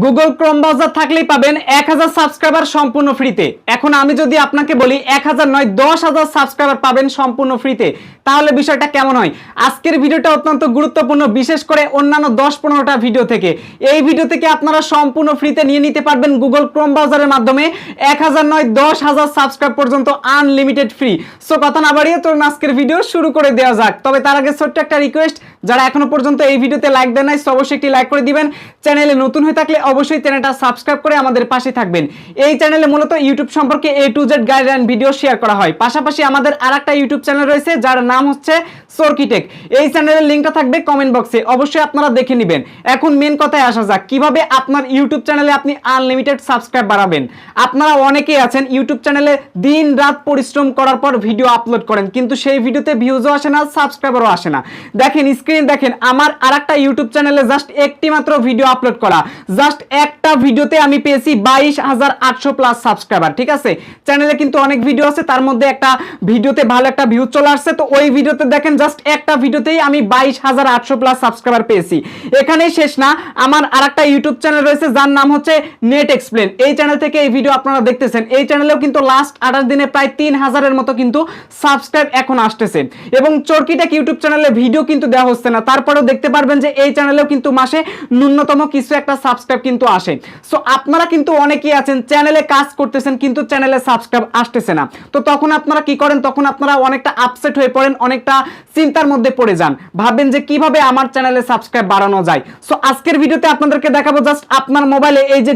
Google Chrome browser থাকলেই পাবেন 1000 subscriber সম্পূর্ণ ফ্রিতে। এখন আমি যদি আপনাকে বলি 1000 নয় 10000 সাবস্ক্রাইবার পাবেন সম্পূর্ণ ফ্রিতে, তাহলে বিষয়টা কেমন হয়? আজকের ভিডিওটা অত্যন্ত গুরুত্বপূর্ণ, বিশেষ করে অন্যান্য 10-15টা ভিডিও থেকে। এই ভিডিও থেকে আপনারা সম্পূর্ণ ফ্রিতে নিয়ে নিতে পারবেন গুগল ক্রোম ব্রাউজারের মাধ্যমে 1000 নয় 10000 সাবস্ক্রাইব পর্যন্ত আনলিমিটেড ফ্রি। সো কথা না বাড়িয়ে চলুন আজকের ভিডিও শুরু করে দেওয়া যাক। তবে তার আগে ছোট্ট একটা রিকোয়েস্ট, যারা এখনো পর্যন্ত এই ভিডিওতে লাইক দেন নাই অবশ্যই একটি লাইক করে দিবেন। চ্যানেলে নতুন হয়ে থাকলে অবশ্যই চ্যানেলটা সাবস্ক্রাইব করে আমাদের পাশে থাকবেন। এই চ্যানেলে মূলত ইউটিউব সম্পর্কে A to Z guideline video share করা হয়। পাশাপাশি আমাদের আরেকটা ইউটিউব চ্যানেল রয়েছে যার নাম হচ্ছে সর্কিটেক। এই চ্যানেলের লিংকটা থাকবে কমেন্ট বক্সে, অবশ্যই আপনারা দেখে নেবেন। এখন মেন কথায় আসা যাক, কিভাবে আপনার ইউটিউব চ্যানেলে আপনি আনলিমিটেড সাবস্ক্রাইব বাড়াবেন। আপনারা অনেকেই আছেন ইউটিউব চ্যানেলে দিন রাত পরিশ্রম করার পর ভিডিও আপলোড করেন, কিন্তু সেই ভিডিওতে ভিউজও আসে না, সাবস্ক্রাইবারও আসে না। দেখেন স্ক্রিন দেখেন, আমার আরেকটা ইউটিউব চ্যানেলে জাস্ট একটি মাত্র ভিডিও আপলোড করা, জাস্ট একটা ভিডিওতে আমি পেয়েছি 22800 প্লাস সাবস্ক্রাইবার। ঠিক আছে, চ্যানেলে কিন্তু অনেক ভিডিও আছে, তার মধ্যে একটা ভিডিওতে ভালো একটা ভিউ চলে আসছে, তো ওই ভিডিওতে দেখেন জাস্ট একটা ভিডিওতেই আমি 22800 প্লাস সাবস্ক্রাইবার পেয়েছি। এখানেই শেষ না, আমার আরেকটা ইউটিউব চ্যানেল রয়েছে যার নাম হচ্ছে নেট এক্সপ্লেন। এই চ্যানেল থেকে এই ভিডিও আপনারা দেখতেছেন। এই চ্যানেলেও কিন্তু লাস্ট 28 দিনে প্রায় 3000-এর মতো কিন্তু সাবস্ক্রাইব এখন আসতেছে। এবং চরকিটেক ইউটিউব চ্যানেলে ভিডিও কিন্তু দেওয়া হচ্ছে না, তারপরেও দেখতে পারবেন যে এই চ্যানেলেও কিন্তু মাসে ন্যূনতম কিছু একটা সাবস্ক্রাইব কিন্তু আসে। সো আপনারা কিন্তু অনেকেই আছেন চ্যানেলে কাজ করতেছেন কিন্তু চ্যানেলে সাবস্ক্রাইব আসতেছে না, তো তখন আপনারা কি করেন? তখন আপনারা অনেকটা আপসেট হয়ে পড়েন, অনেকটা চিন্তার মধ্যে পড়ে যান, ভাবেন যে কিভাবে আমার চ্যানেলে সাবস্ক্রাইব বাড়ানো যায়। সো আজকের ভিডিওতে আপনাদেরকে দেখাবো জাস্ট আপনার মোবাইলে এই যে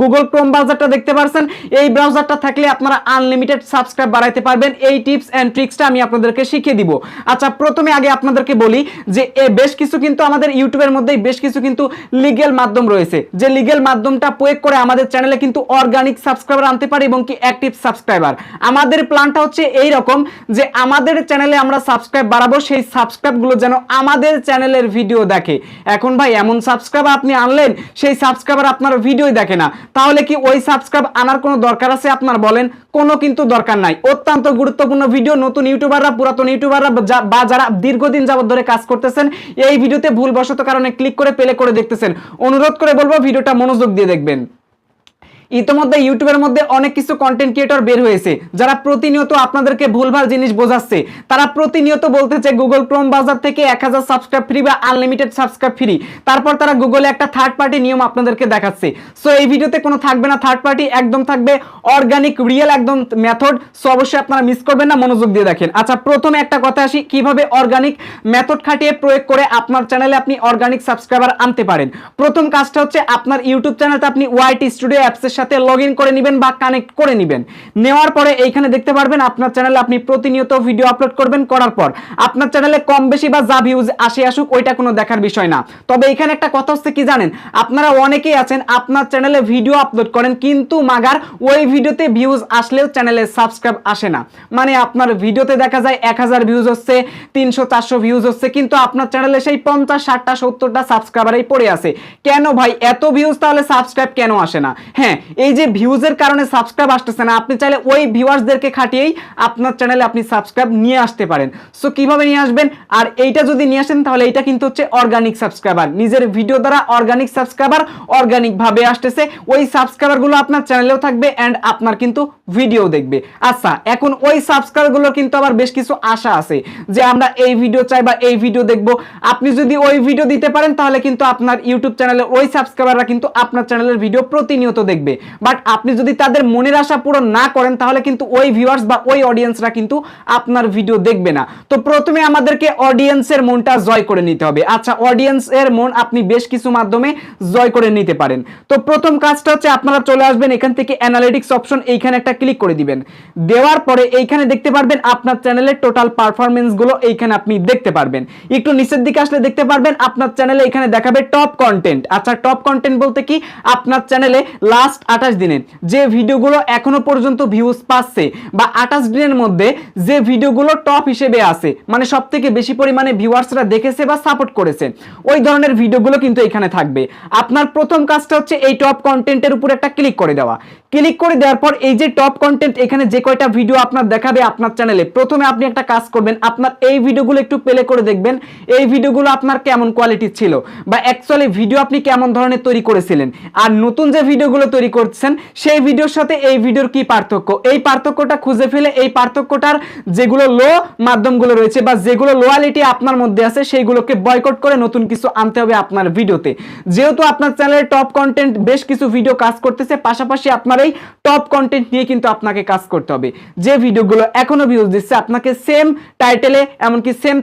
গুগল ক্রোম ব্রাউজারটা দেখতে পাচ্ছেন, এই ব্রাউজারটা থাকলে আপনারা আনলিমিটেড সাবস্ক্রাইব বাড়াইতে পারবেন। এই টিপস এন্ড ট্রিক্সটা আমি আপনাদেরকে শিখিয়ে দিব। আচ্ছা, প্রথমে আগে আপনাদেরকে বলি যে বেশ কিছু কিন্তু আমাদের ইউটিউবের মধ্যেই বেশ কিছু কিন্তু লিগ্যাল মাধ্যম রয়েছে, যে লিগ্যাল মাধ্যমটা প্রয়োগ করে আমাদের চ্যানেলে কিন্তু অর্গানিক সাবস্ক্রাইবার আনতে পারি এবং কি অ্যাক্টিভ সাবস্ক্রাইবার। আমাদের প্ল্যানটা হচ্ছে এই রকম যে আমাদের চ্যানেলে আমরা সাবস্ক্রাইব বাড়াবো, সেই সাবস্ক্রাইবগুলো যেন আমাদের চ্যানেলের ভিডিও দেখে। এখন ভাই এমন সাবস্ক্রাইবার আপনি আনলেন, সেই সাবস্ক্রাইবার আপনার ভিডিওই দেখে না, তাহলে কি ওই সাবস্ক্রাইব আনার কোনো দরকার আছে আপনার? বলেন, কোনো কিন্তু দরকার নাই। অত্যন্ত গুরুত্বপূর্ণ ভিডিও, নতুন ইউটিউবাররা, পুরাতন ইউটিউবাররা বা যারা দীর্ঘদিন যাবত ধরে কাজ করতেছেন, এই ভিডিওতে ভুলবশত কারণে ক্লিক করে প্লে করে দেখতেছেন, অনুরোধ করে বলবো ভিডিওটা মনোযোগ দিয়ে দেখবেন। ইতিমধ্যে ইউটিউবের মধ্যে অনেক কিছু কন্টেন্ট ক্রিয়েটর বের হয়েছে যারা প্রতিনিয়ত আপনাদেরকে ভুলভাল জিনিস বোঝাচ্ছে। তারা প্রতিনিয়ত বলতেছে গুগল ক্রোম ব্রাউজার থেকে 1000 সাবস্ক্রাইব ফ্রি বা আনলিমিটেড সাবস্ক্রাইব ফ্রি, তারপর তারা গুগলে একটা থার্ড পার্টি নিয়ম আপনাদেরকে দেখাচ্ছে। সো এই ভিডিওতে কোনো থাকবে না থার্ড পার্টি, একদম থাকবে অর্গানিক রিয়েল একদম মেথড। সো অবশ্যই আপনারা মিস করবেন না, মনোযোগ দিয়ে দেখেন। আচ্ছা, প্রথমে একটা কথা আসি, কিভাবে অর্গানিক মেথড খাটিয়ে প্রয়োগ করে আপনার চ্যানেলে আপনি অর্গানিক সাবস্ক্রাইবার আনতে পারেন। প্রথম কাজটা হচ্ছে আপনার ইউটিউব চ্যানেলতে আপনি ওয়াইটি স্টুডিও অ্যাপসের সাথে লগইন করে নেবেন বা কানেক্ট করে নেবেন। নেওয়ার পরে এইখানে দেখতে পারবেন আপনার চ্যানেলে আপনি প্রতিনিয়ত ভিডিও আপলোড করবেন। করার পর আপনার চ্যানেলে কম বেশি বা যা ভিউজ আসুক ওইটা কোনো দেখার বিষয় না। তবে এখানে একটা কথা হচ্ছে কি জানেন, আপনারা অনেকেই আছেন আপনার চ্যানেলে ভিডিও আপলোড করেন কিন্তু মাগার ওই ভিডিওতে ভিউজ আসলেও চ্যানেলে সাবস্ক্রাইব আসে না। মানে আপনার ভিডিওতে দেখা যায় 1000 ভিউজ হচ্ছে, 300-400 ভিউজ হচ্ছে, কিন্তু আপনার চ্যানেলে সেই 50-60টা 70টা সাবস্ক্রাইবারই পড়ে আছে। কেন ভাই এত ভিউজ, তাহলে সাবস্ক্রাইব কেন আসে না? হ্যাঁ, এই যে ভিউজের কারণে সাবস্ক্রাইব আসতেছে না, আপনি চাইলে ওই ভিউয়ার্সদেরকে খাটিয়েই আপনার চ্যানেলে আপনি সাবস্ক্রাইব নিয়ে আসতে পারেন। সো কিভাবে নিয়ে আসবেন? আর এইটা যদি নিয়ে আসেন তাহলে এটা কিন্তু হচ্ছে অর্গানিক সাবস্ক্রাইবার, নিজের ভিডিও দ্বারা অর্গানিক সাবস্ক্রাইবার অর্গানিক ভাবে আসতেছে, ওই সাবস্ক্রাইবারগুলো আপনার চ্যানেলেও থাকবে এন্ড আপনার কিন্তু ভিডিও দেখবে। আচ্ছা, এখন ওই সাবস্ক্রাইবারগুলোর কিন্তু আবার বেশ কিছু আশা আছে যে আমরা এই ভিডিও চাই বা এই ভিডিও দেখব। আপনি যদি ওই ভিডিও দিতে পারেন তাহলে কিন্তু আপনার ইউটিউব চ্যানেলে ওই সাবস্ক্রাইবাররা কিন্তু আপনার চ্যানেলের ভিডিও প্রতিনিয়ত দেখবে। বাট আপনি যদি তাদের মনের আশা পূরণ না করেন তাহলে কিন্তু ওই ভিউয়ার্স বা ওই অডিয়েন্সরা কিন্তু আপনার ভিডিও দেখবে না। তো প্রথমে আমাদেরকে অডিয়েন্সের মনটা জয় করে নিতে হবে। আচ্ছা, অডিয়েন্সের মন আপনি বেশ কিছু মাধ্যমে জয় করে নিতে পারেন। তো প্রথম কাজটা হচ্ছে আপনারা চলে আসবেন এখান থেকে অ্যানালিটিক্স অপশন, এইখানে একটা ক্লিক করে দিবেন। দেওয়ার পরে এইখানে দেখতে পারবেন আপনার চ্যানেলের টোটাল পারফরমেন্স গুলো এইখানে আপনি দেখতে পারবেন। একটু নিচের দিকে আসলে দেখতে পারবেন আপনার চ্যানেলে এখানে দেখাবে টপ কন্টেন্ট। আচ্ছা, টপ কন্টেন্ট বলতে কি, আপনার চ্যানেলে লাস্ট 28 দিনের যে ভিডিওগুলো এখনো পর্যন্ত ভিউজ পাচ্ছে বা 28 দিনের মধ্যে যে ভিডিওগুলো টপ হিসেবে আছে, মানে সবথেকে বেশি পরিমাণে ভিউয়ার্সরা দেখেছে বা সাপোর্ট করেছে, ওই ধরনের ভিডিওগুলো কিন্তু এখানে থাকবে। আপনার প্রথম কাজটা হচ্ছে এই টপ কন্টেন্টের উপর একটা ক্লিক করে দেওয়া। ক্লিক করে দেওয়ার পর এই যে টপ কন্টেন্ট, এখানে যে কয়টা ভিডিও আপনার দেখাবে আপনার চ্যানেলে, প্রথমে আপনি একটা কাজ করবেন, আপনার এই ভিডিওগুলো একটু প্লে করে দেখবেন এই ভিডিওগুলো আপনার কেমন কোয়ালিটি ছিল বা অ্যাকচুয়ালি ভিডিও আপনি কেমন ধরনের তৈরি করেছিলেন, আর নতুন যে ভিডিওগুলো তৈরি করছেন সেই ভিডিওর সাথে এই ভিডিওর কি পার্থক্য, এই পার্থক্যটা খুঁজে ফেলে এই পার্থক্যটার যেগুলো লো মাধ্যমগুলো রয়েছে বা যেগুলো লোয়ালিটি আপনার মধ্যে আছে সেইগুলোকে বয়কট করে নতুন কিছু আনতে হবে আপনার ভিডিওতে। যেহেতু আপনার চ্যানেলে টপ কন্টেন্ট বেশ কিছু ভিডিও কাজ করতেছে, পাশাপাশি আপনার এই টপ কন্টেন্ট নিয়ে কিন্তু আপনাকে কাজ করতে হবে। যে ভিডিওগুলো এখনো ভিউজ দিচ্ছে আপনাকে সেম টাইটেলে এমনকি সেম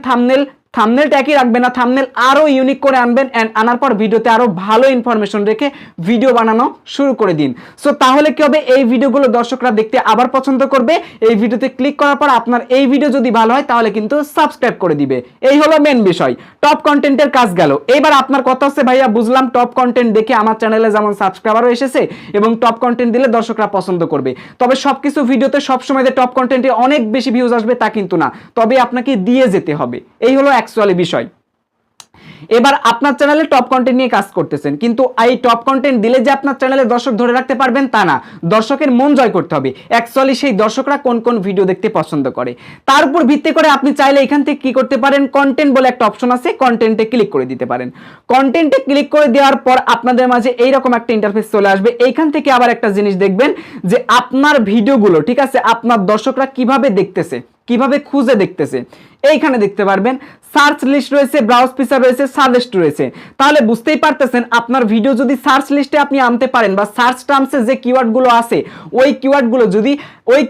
থাম্বনেলটা একই রাখবেন না, থাম্বনেল আরো ইউনিক করে আনবেন, এন্ড আনার পর ভিডিওতে আরো ভালো ইনফরমেশন রেখে ভিডিও বানানো শুরু করে দিন। সো তাহলে কি হবে, এই ভিডিওগুলো দর্শকরা দেখতে আবার পছন্দ করবে। এই ভিডিওতে ক্লিক করার পর আপনার এই ভিডিও যদি ভালো হয় তাহলে কিন্তু সাবস্ক্রাইব করে দিবে। এই হলো মেন বিষয়, টপ কন্টেন্টের কাজ গেল। এইবার আপনার কথা হচ্ছে ভাইয়া বুঝলাম টপ কন্টেন্ট দেখে আমার চ্যানেলে যেমন সাবস্ক্রাইবারও এসেছে এবং টপ কন্টেন্ট দিলে দর্শকরা পছন্দ করবে, তবে সবকিছু ভিডিওতে সবসময় যে টপ কন্টেন্টে অনেক বেশি ভিউজ আসবে তা কিন্তু না, তবে আপনাকে দিয়ে যেতে হবে। এই হলো অ্যাকচুয়ালি বিষয়। এবার আপনার চ্যানেলে টপ কন্টেন্ট নিয়ে কাজ করতেছেন, কিন্তু এই টপ কন্টেন্ট দিলে যে আপনার চ্যানেলে দর্শক ধরে রাখতে পারবেন তা না, দর্শকের মন জয় করতে হবে। অ্যাকচুয়ালি সেই দর্শকরা কোন কোন ভিডিও দেখতে পছন্দ করে তার উপর ভিত্তি করে আপনি চাইলে এখান থেকে কি করতে পারেন, কন্টেন্ট বলে একটা অপশন আছে, কন্টেন্টে ক্লিক করে দিতে পারেন। কন্টেন্টে ক্লিক করে দেওয়ার পর আপনাদের মাঝে এইরকম একটা ইন্টারফেস চলে আসবে। এইখান থেকে আবার একটা জিনিস দেখবেন যে আপনার ভিডিওগুলো, ঠিক আছে, আপনার দর্শকরা কিভাবে দেখতেছে, কিভাবে খুঁজে দেখতেছে, এইখানে দেখতে পারবেন। সার্চ লিস্ট রয়েছে, ব্রাউজ ফিচার রয়েছে, সাজেস্ট রয়েছে। তাহলে বুঝতেই পারতেছেন আপনার ভিডিও যদি সার্চ লিস্টে আপনি আনতে পারেন বা সার্চ টার্মসে যে কিওয়ার্ডগুলো আছে ওই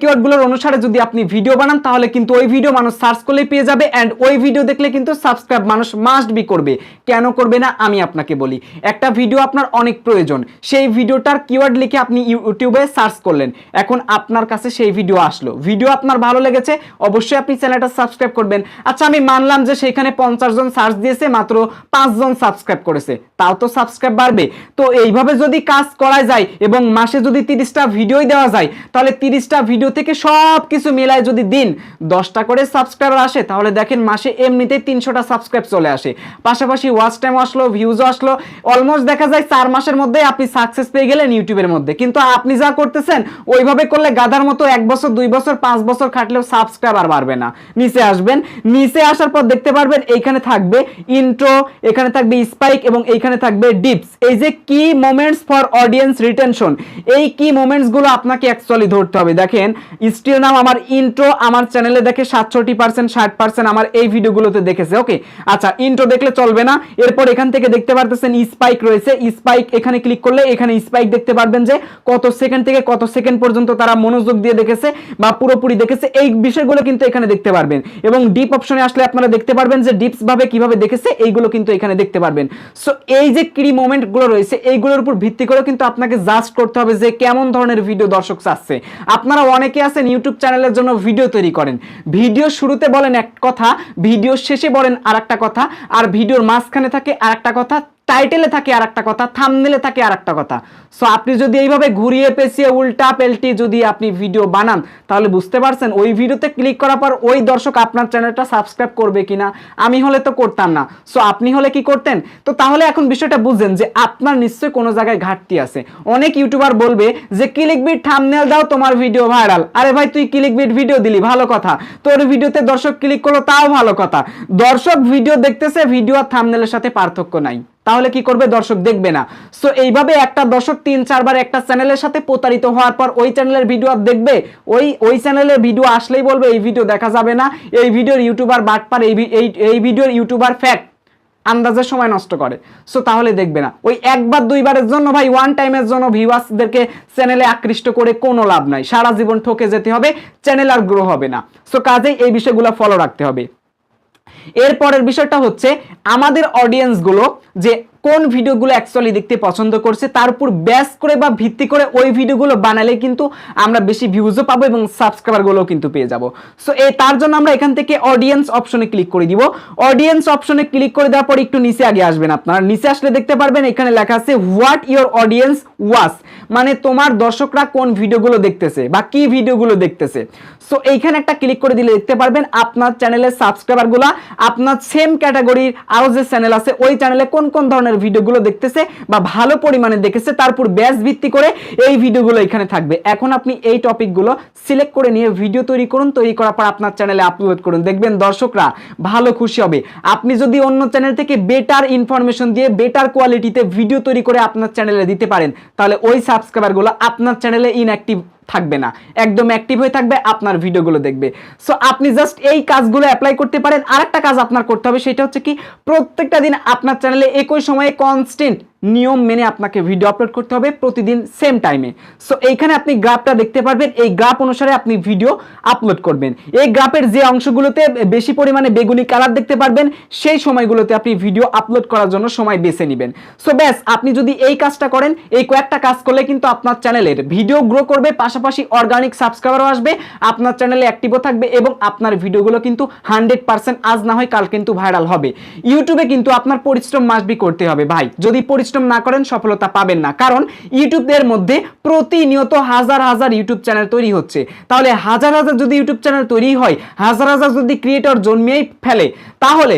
কিওয়ার্ডগুলোর অনুসারে যদি আপনি ভিডিও বানান তাহলে কিন্তু ওই ভিডিও মানুষ সার্চ করলেই পেয়ে যাবে, এন্ড ওই ভিডিও দেখলে কিন্তু সাবস্ক্রাইব মানুষ মাস্ট বি করবে। কেন করবে না আমি আপনাকে বলি। একটা ভিডিও আপনার অনেক প্রয়োজন, সেই ভিডিওটার কিওয়ার্ড লিখে আপনি ইউটিউবে সার্চ করলেন, এখন আপনার কাছে সেই ভিডিও আসলো, ভিডিও আপনার ভালো লেগেছে, অবশ্যই আপনি চ্যানেলটা সাবস্ক্রাইব করবেন। আচ্ছা আমি মানলাম যে সেখানে 50 জন সার্চ দিয়েছে, মাত্র 5 জন সাবস্ক্রাইব করেছে, তাও তো সাবস্ক্রাইব বাড়বে। তো এইভাবে যদি কাজ করা যায় এবং মাসে যদি 30টা ভিডিওই দেওয়া যায়, তাহলে 30টা ভিডিও থেকে সব কিছু মিলায় যদি দিন 10টা করে সাবস্ক্রাইবার আসে, তাহলে দেখেন মাসে এমনিতেই 300টা সাবস্ক্রাইব চলে আসে, পাশাপাশি ওয়াচ টাইম আসলো, ভিউজও আসলো, অলমোস্ট দেখা যায় 4 মাসের মধ্যে আপনি সাকসেস পেয়ে গেলেন ইউটিউবের মধ্যে। কিন্তু আপনি যা করতেছেন ওইভাবে করলে গাধার মতো 1 বছর 2 বছর 5 বছর খাটলেও সাবস্ক্রাইবার বাড়বে না। নিচে আসবেন, নিচে আসার পর দেখতে পারবেন এইখানে থাকবে ইন্ট্রো, এখানে থাকবে স্পাইক এবং এইখানে থাকবে ডিপস। এই যে কি মোমেন্টস ফর অডিয়েন্স রিটেনশন, এই কি মোমেন্টস গুলো আপনাকে অ্যাকচুয়ালি ধরতে হবে। দেখেন স্টিল নাম আমার ইন্ট্রো আমার চ্যানেলে দেখে 67% 60% আমার এই ভিডিওগুলোতে দেখেছে। ওকে, আচ্ছা ইন্ট্রো দেখলে চলবে না। এরপর এখান থেকে দেখতে পারতেছেন স্পাইক রয়েছে, স্পাইক এখানে ক্লিক করলে এখানে স্পাইক দেখতে পারবেন যে কত সেকেন্ড থেকে কত সেকেন্ড পর্যন্ত তারা মনোযোগ দিয়ে দেখেছে বা পুরোপুরি দেখেছে, এই বিষয়গুলো কিন্তু এখানে দেখতে পারবেন। এবং ডিপ অপশনে আসলে আপনারা দেখতে পারবেন যে ডিপস ভাবে কিভাবে দেখেছে এইগুলো কিন্তু এখানে দেখতে পারবেন। সো এই যে কি মোমেন্ট গুলো রয়েছে এইগুলোর উপর ভিত্তি করে কিন্তু আপনাকে জাজ করতে হবে যে কেমন ধরনের ভিডিও দর্শক চাচ্ছে। আপনারা অনেকে আছেন ইউটিউব চ্যানেলের জন্য ভিডিও তৈরি করেন, ভিডিও শুরুতে বলেন এক কথা, ভিডিও শেষে বলেন আরেকটা কথা, আর ভিডিওর মাঝখানে থাকে আরেকটা কথা, টাইটেলে থাকে আরেকটা কথা, থাম্বনেলে থাকে আরেকটা কথা। সো আপনি যদি এইভাবে ঘুরিয়ে পেঁচিয়ে উল্টা পেল্টি যদি আপনি ভিডিও বানান তাহলে বুঝতে পারছেন ওই ভিডিওতে ক্লিক করার পর ওই দর্শক আপনার চ্যানেলটা সাবস্ক্রাইব করবে কিনা। আমি হলে তো করতাম না, সো আপনি হলে কি করতেন? তো তাহলে এখন বিষয়টা বুঝছেন যে আপনার নিশ্চয়ই কোনো জায়গায় ঘাটতি আছে। অনেক ইউটিউবার বলবে যে ক্লিকবিট থাম্বনেল দাও তোমার ভিডিও ভাইরাল। আরে ভাই তুই ক্লিকবিট ভিডিও দিলি ভালো কথা, তোর ভিডিওতে দর্শক ক্লিক করলো তাও ভালো কথা, দর্শক ভিডিও দেখতেছে, ভিডিও আর থাম্বনেলের সাথে পার্থক্য নাই, তাহলে কি করবে? দর্শক দেখবে না। সো এইভাবে একটা দর্শক 3-4 বার একটা চ্যানেলের সাথে প্রতারিত হওয়ার পর ওই চ্যানেলের ভিডিও আর দেখবে, ওই চ্যানেলের ভিডিও আসলেই বলবে এই ভিডিও দেখা যাবে না, এই ভিডিওর ইউটিউবার বাটপার, এই ভিডিওর ইউটিউবার ফ্যাক, আন্দাজের সময় নষ্ট করে। সো তাহলে দেখবে না। ওই একবার 2 বারের জন্য ভাই, ওয়ান টাইমের জন্য ভিউয়ার্সদেরকে চ্যানেলে আকৃষ্ট করে কোনো লাভ নাই, সারা জীবন ঠকে যেতে হবে, চ্যানেল আর গ্রো হবে না। সো কাজেই এই বিষয়গুলো ফলো রাখতে হবে। এরপরের বিষয়টা হচ্ছে আমাদের অডিয়েন্স গুলো যে কোন ভিডিওগুলো অ্যাকচুয়ালি দেখতে পছন্দ করছে তার উপর বেস করে বা ভিত্তি করে ওই ভিডিওগুলো বানালে কিন্তু আমরা বেশি ভিউজও পাবো এবং সাবস্ক্রাইবারগুলো কিন্তু পেয়ে যাব। সো তার জন্য আমরা এখান থেকে অডিয়েন্স অপশনে ক্লিক করে দিব। অডিয়েন্স অপশনে ক্লিক করে দেওয়ার পর একটু নিচে আগে আসবেন, আপনারা নিচে আসলে দেখতে পারবেন এখানে লেখা আছে হোয়াট ইওর অডিয়েন্স ওয়াচ, মানে তোমার দর্শকরা কোন ভিডিওগুলো দেখতেছে বা কি ভিডিওগুলো দেখতেছে। সো এইখানে একটা ক্লিক করে দিলে দেখতে পারবেন আপনার চ্যানেলের সাবস্ক্রাইবারগুলো আপনার সেম ক্যাটাগরির আরো যে চ্যানেল আছে ওই চ্যানেলে কোন কোন ধরনের ভিডিওগুলো দেখতেছে বা ভালো পরিমাণে দেখেছে তারপর ব্যাচ ভিত্তি করে এই ভিডিওগুলো এখানে থাকবে। এখন আপনি এই টপিকগুলো সিলেক্ট করে নিয়ে ভিডিও তৈরি করুন, তৈরি করার পর আপনার চ্যানেলে আপলোড করুন, দেখবেন দর্শকরা ভালো খুশি হবে। আপনি যদি অন্য চ্যানেল থেকে বেটার ইনফরমেশন দিয়ে বেটার কোয়ালিটিতে ভিডিও তৈরি করে আপনার চ্যানেলে দিতে পারেন তাহলে ওই সাবস্ক্রাইবারগুলো আপনার চ্যানেলে ইনঅ্যাক্টিভ থাকবে না, একদম অ্যাক্টিভ হয়ে থাকবে, আপনার ভিডিওগুলো দেখবে। সো আপনি জাস্ট এই কাজগুলো অ্যাপ্লাই করতে পারেন। আরেকটা কাজ আপনার করতে হবে, সেটা হচ্ছে কি প্রত্যেকটা দিন আপনার চ্যানেলে একই সময়ে কনস্ট্যান্ট নিয়ম মেনে আপনাকে ভিডিও আপলোড করতে হবে প্রতিদিন সেম টাইমে। সো এইখানে আপনি গ্রাফটা দেখতে পারবেন, এই গ্রাফ অনুসারে আপনি ভিডিও আপলোড করবেন। এই গ্রাফের যে অংশগুলোতে বেশি পরিমাণে বেগুনি কালার দেখতে পারবেন সেই সময়গুলোতে আপনি ভিডিও আপলোড করার জন্য সময় বেছে নেবেন। সো ব্যাস, আপনি যদি এই কাজটা করেন, এই কয়েকটা কাজ করলে কিন্তু আপনার চ্যানেলের ভিডিও গ্রো করবে, পাশাপাশি অর্গানিক সাবস্ক্রাইবারও আসবে, আপনার চ্যানেলে অ্যাক্টিভও থাকবে এবং আপনার ভিডিওগুলো কিন্তু 100% আজ না হয় কাল কিন্তু ভাইরাল হবে। ইউটিউবে কিন্তু আপনার পরিশ্রম মাস্ট বি করতে হবে ভাই, যদি পরিশ্রম না করেন সফলতা পাবেন না। কারণ ইউটিউবের মধ্যে প্রতিনিয়ত হাজার হাজার ইউটিউব চ্যানেল তৈরি হচ্ছে, তাহলে হাজার হাজার যদি ইউটিউব চ্যানেল তৈরি হয়, হাজার হাজার যদি ক্রিয়েটর জন্মেই ফেলে, তাহলে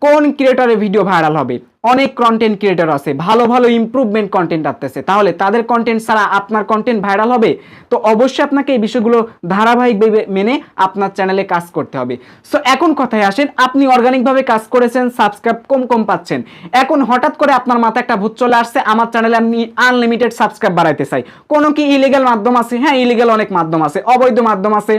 কোন ক্রিয়েটরের ভিডিও ভাইরাল হবে? অনেক কন্টেন্ট ক্রিয়েটর আছে, ভালো ভালো ইমপ্রুভমেন্ট কন্টেন্ট আসতেছে, তাহলে তাদের কন্টেন্ট ছাড়া আপনার কন্টেন্ট ভাইরাল হবে? তো অবশ্যই আপনাকে এই বিষয়গুলো ধারাবাহিকভাবে মেনে আপনার চ্যানেলে কাজ করতে হবে। সো এখন কথায় আসেন, আপনি অর্গানিকভাবে কাজ করেছেন, সাবস্ক্রাইব কম পাচ্ছেন, এখন হঠাৎ করে আপনার মাথায় একটা ভূত চলে আসছে, আমার চ্যানেলে আমি আনলিমিটেড সাবস্ক্রাইব বাড়াইতে চাই। কোনো কি ইলিগাল মাধ্যম আছে? হ্যাঁ, ইলিগাল অনেক মাধ্যম আছে, অবৈধ মাধ্যম আছে,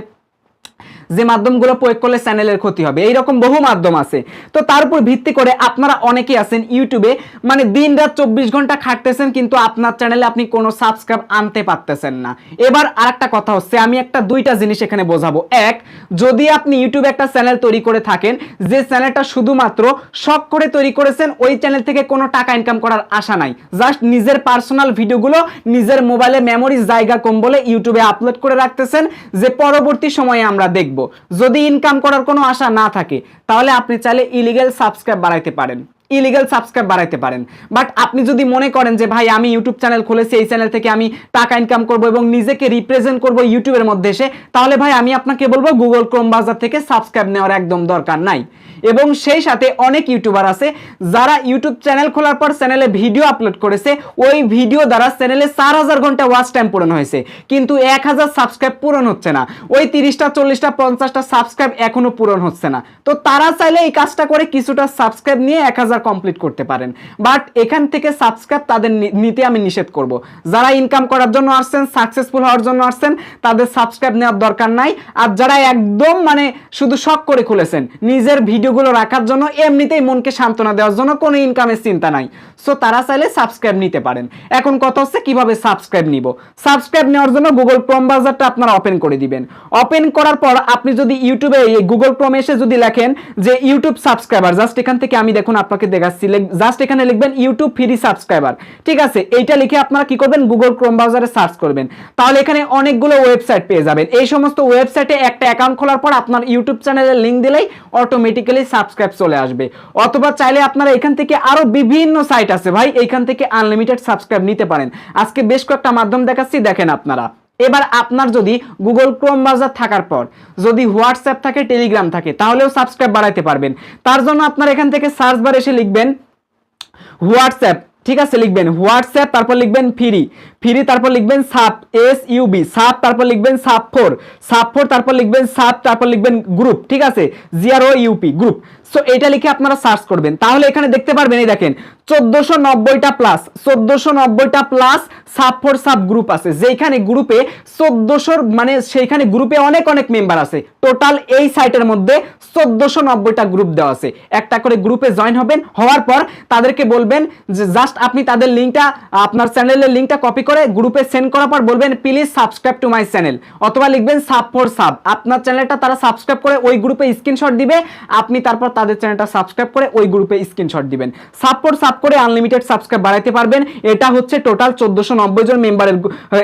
যে মাধ্যমগুলো প্রয়োগ করলে চ্যানেলের ক্ষতি হবে, এইরকম বহু মাধ্যম আছে। তো তার উপর ভিত্তি করে আপনারা অনেকেই আছেন ইউটিউবে মানে দিন রাত 24 ঘন্টা খাটতেছেন, কিন্তু আপনার চ্যানেলে আপনি কোনো সাবস্ক্রাইব আনতে পারতেছেন না। এবার আরেকটা কথা হচ্ছে, আমি দুইটা জিনিস এখানে বোঝাবো। এক, যদি আপনি ইউটিউবে একটা চ্যানেল তৈরি করে থাকেন, যে চ্যানেলটা শুধুমাত্র শখ করে তৈরি করেছেন, ওই চ্যানেল থেকে কোনো টাকা ইনকাম করার আশা নাই, জাস্ট নিজের পার্সোনাল ভিডিওগুলো নিজের মোবাইলে মেমোরির জায়গা কম বলে ইউটিউবে আপলোড করে রাখতেছেন যে পরবর্তী সময়ে আমরা দেখব। যদি ইনকাম করার কোনো আশা না থাকে তাহলে আপনি চাইলে ইলিগাল সাবস্ক্রাইব বাড়াইতে পারেন। বাট আপনি যদি মনে করেন যে ভাই আমি ইউটিউব চ্যানেল খুলেছি, এই চ্যানেল থেকে আমি টাকা ইনকাম করব এবং নিজেকে রিপ্রেজেন্ট করব ইউটিউবের মধ্যে এসে, তাহলে ভাই আমি আপনাকে বলবো গুগল ক্রোম ব্রাউজার থেকে সাবস্ক্রাইব নেওয়ার একদম দরকার নাই। এবং সেই সাথে অনেক ইউটিউবার আছে যারা ইউটিউব চ্যানেল খোলার পর চ্যানেলে ভিডিও আপলোড করেছে, ওই ভিডিও দ্বারা চ্যানেলে 4000 ঘন্টা ওয়াচ টাইম পূরণ হয়েছে, কিন্তু 1000 সাবস্ক্রাইব পূরণ হচ্ছে না, ওই 30টা 40টা 50টা সাবস্ক্রাইব এখনো পূরণ হচ্ছে না। তো তারা চাইলে এই কাজটা করে কিছুটা সাবস্ক্রাইব নিয়ে 1000 কমপ্লিট করতে পারেন। বাট এখান থেকে সাবস্ক্রাইব তাদের নিতে আমি নিষেধ করব। যারা ইনকাম করার জন্য আসছেন, সাকসেসফুল হওয়ার জন্য আসছেন, তাদের সাবস্ক্রাইব নেওয়ার দরকার নাই। আর যারা একদম মানে শুধু শখ করে খুলেছেন, নিজের ভিডিওগুলো রাখার জন্য, এমনিতেই মনকে সান্ত্বনা দেওয়ার জন্য, কোনো ইনকামের চিন্তা নাই, সো তারা চাইলে সাবস্ক্রাইব নিতে পারেন। এখন কথা হচ্ছে কিভাবে সাবস্ক্রাইব নিব। সাবস্ক্রাইব নেওয়ার জন্য গুগল ক্রোম ব্রাউজারটা আপনারা ওপেন করে দিবেন। ওপেন করার পর আপনি যদি ইউটিউবে গুগল ক্রোমে এসে যদি লেখেন যে ইউটিউব সাবস্ক্রাইবার, জাস্ট এখান থেকে আমি দেখুন আপনাকে দেখাচ্ছি, জাস্ট এখানে লিখবেন ইউটিউব ফ্রি সাবস্ক্রাইবার, ঠিক আছে? এইটা লিখে আপনারা কি করবেন, গুগল ক্রোম ব্রাউজারে সার্চ করবেন, তাহলে এখানে অনেকগুলো ওয়েবসাইট পেয়ে যাবেন। এই সমস্ত ওয়েবসাইটে একটা অ্যাকাউন্ট খোলার পর আপনার ইউটিউব চ্যানেলের লিংক দিলেই অটোমেটিক্যালি সাবস্ক্রাইব চলে আসবে। অথবা চাইলে আপনারা এখান থেকে আরো বিভিন্ন সাইট আছে ভাই, এইখান থেকে আনলিমিটেড সাবস্ক্রাইব নিতে পারেন। আজকে বেশ কয়েকটা মাধ্যম দেখাচ্ছি, দেখেন আপনারা। এবার আপনার যদি গুগল ক্রোম ব্রাউজার থাকার পর যদি হোয়াটসঅ্যাপ থাকে, টেলিগ্রাম থাকে, তাহলেও সাবস্ক্রাইব বাড়াইতে পারবেন। তার জন্য আপনারা এখান থেকে সার্চ বার এসে লিখবেন হোয়াটসঅ্যাপ, ঠিক আছে? লিখবেন হোয়াটসঅ্যাপ, তারপর লিখবেন ফ্রি, তারপর লিখবেন সাব, SUB সাব, তারপর লিখবেন সাব4, তারপর লিখবেন সাব, তারপর লিখবেন গ্রুপ, ঠিক আছে? GROUP group. সো এটা লিখে আপনারা সার্চ করবেন, তাহলে এখানে দেখতে পারবেন, এই দেখেন 1490টা প্লাস সাব4 সাব গ্রুপ আছে, যেখানে গ্রুপে 1400 মানে সেইখানে গ্রুপে অনেক মেম্বার আছে। টোটাল এই সাইটের মধ্যে 1490টা গ্রুপ দেওয়া আছে। একটা করে গ্রুপে জয়েন হবেন, হওয়ার পর তাদেরকে বলবেন যে জাস্ট আপনি তাদের লিংকটা, আপনার চ্যানেলের লিংকটা কপি করে গ্রুপে সেন্ড করার পর বলবেন please subscribe to my channel, অথবা লিখবেন সাব4 সাব। আপনার চ্যানেলটা তারা সাবস্ক্রাইব করে ওই গ্রুপে স্ক্রিনশট দিবে, আপনি তারপর তাদের চ্যানেলটা সাবস্ক্রাইব করে ওই গ্রুপে স্ক্রিনশট দিবেন। সাব4 সাব করে আনলিমিটেড সাবস্ক্রাইব বাড়াইতে পারবেন। এটা হচ্ছে টোটাল 1490 জন মেম্বারের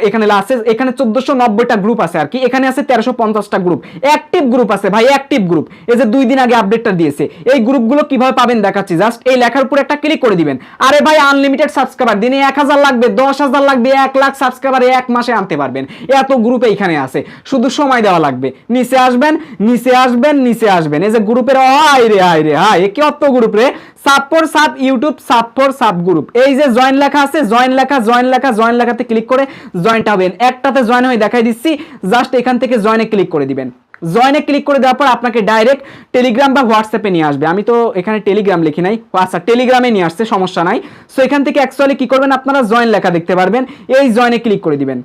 এখানে আছে, এখানে 1490টা গ্রুপ আছে আর কি, এখানে আছে 1350টা গ্রুপ, অ্যাক্টিভ গ্রুপ আছে ভাই, অ্যাক্টিভ গ্রুপ। এই যে 2 দিন আগে আপডেটটা দিয়েছে, এই গ্রুপগুলো কিভাবে পাবেন দেখাচ্ছি। জাস্ট এই লেখার উপর একটা ক্লিক করে দিবেন। আরে ভাই আনলিমিটেড সাবস্ক্রাইবার, দিনে 1000 লাগবে, 10,000 লাগবে, 1 লাখ সাবস্ক্রাইবার এক মাসে আনতে পারবেন। এত গ্রুপ এইখানে আছে, শুধু সময় দেওয়া লাগবে। নিচে আসবেন, নিচে আসবেন, নিচে আসবেন, এই যে গ্রুপের হাই রে হাই রে হাই, এ কত গ্রুপ রে, sub for sub YouTube, sub for sub group. এই যে জয়েন লেখা আছে, জয়েন লেখা, জয়েন লেখা, জয়েন লেখাতে ক্লিক করে জয়েন্ট হবেন। একটাতে জয়েন হয়ে দেখাই দিচ্ছি, জাস্ট এখান থেকে জয়েনে ক্লিক করে দিবেন। জয়েনে ক্লিক করে দেওয়ার পর আপনাকে ডাইরেক্ট টেলিগ্রাম বা হোয়াটসঅ্যাপে নিয়ে আসবে। আমি তো এখানে টেলিগ্রাম লিখি নাই, আচ্ছা টেলিগ্রামে নিয়ে আসছে, সমস্যা নাই। সো এখান থেকে অ্যাকচুয়ালি কি করবেন, আপনারা জয়েন লেখা দেখতে পারবেন, এই জয়েনে ক্লিক করে দিবেন।